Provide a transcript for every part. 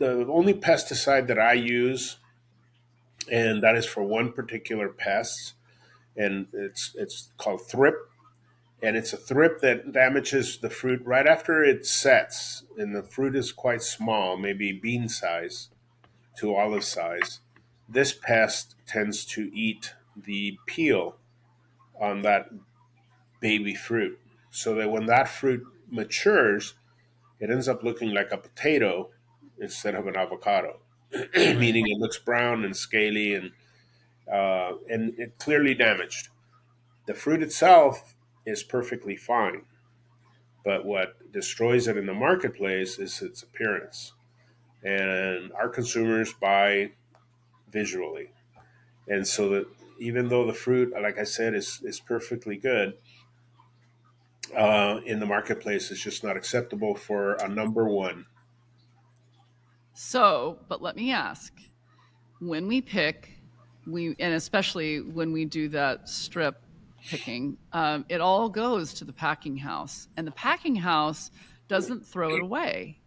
the only pesticide that I use, and that is for one particular pest, and it's called thrip, and it's a thrip that damages the fruit right after it sets, and the fruit is quite small, maybe bean size to olive size. This pest tends to eat the peel on that baby fruit, so that when that fruit matures, it ends up looking like a potato instead of an avocado, Right. meaning it looks brown and scaly and it clearly damaged. The fruit itself is perfectly fine, but what destroys it in the marketplace is its appearance. And our consumers buy visually. And so that even though the fruit, like I said, is perfectly good, in the marketplace, it's just not acceptable for a number one. So, but let me ask, when we pick, and especially when we do that strip picking, it all goes to the packing house, and the packing house doesn't throw it away.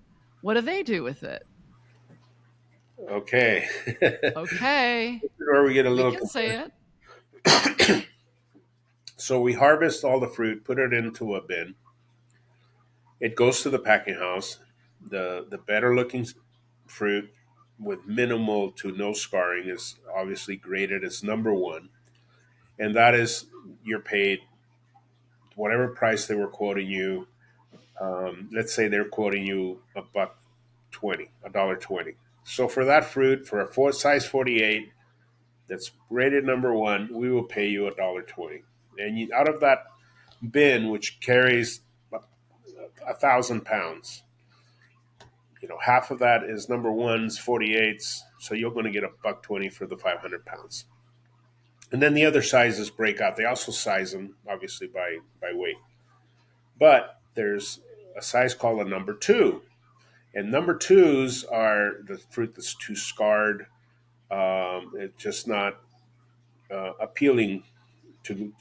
What do they do with it? Okay. Okay, Or we get a we little can say it. So we harvest all the fruit, put it into a bin. It goes to the packing house. The better looking fruit with minimal to no scarring is obviously graded as number one, and that is you're paid whatever price they were quoting you. Let's say they're quoting you a buck 20, $1.20. So for that fruit, for a size 48 that's rated number one, we will pay you $1.20. And out of that bin, which carries 1,000 pounds, half of that is number ones, 48s. So you're going to get a buck 20 for the 500 pounds. And then the other sizes break out. They also size them obviously by weight. But there's a size called a number two. And number twos are the fruit that's too scarred. It's just not appealing to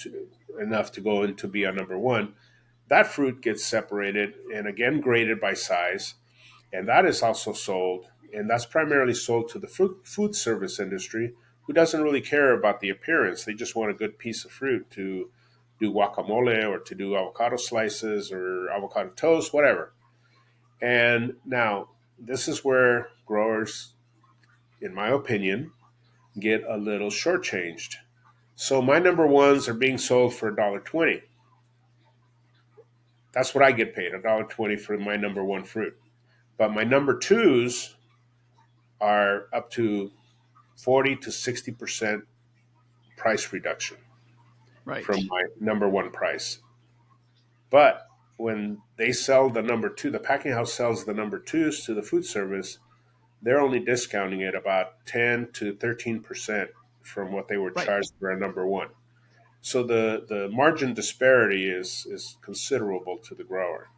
enough to go into be a number one. That fruit gets separated and again graded by size, and that is also sold. And that's primarily sold to the food service industry, who doesn't really care about the appearance. They just want a good piece of fruit to do guacamole or to do avocado slices or avocado toast, whatever. And now this is where growers, in my opinion, get a little shortchanged. So my number ones are being sold for $1.20. That's what I get paid, $1.20 for my number one fruit. But my number twos are up to 40 to 60% price reduction Right. from my number one price. But when they sell the number two, the packing house sells the number twos to the food service, they're only discounting it about 10 to 13% from what they were Right. charged for a number one. So the margin disparity is considerable to the grower.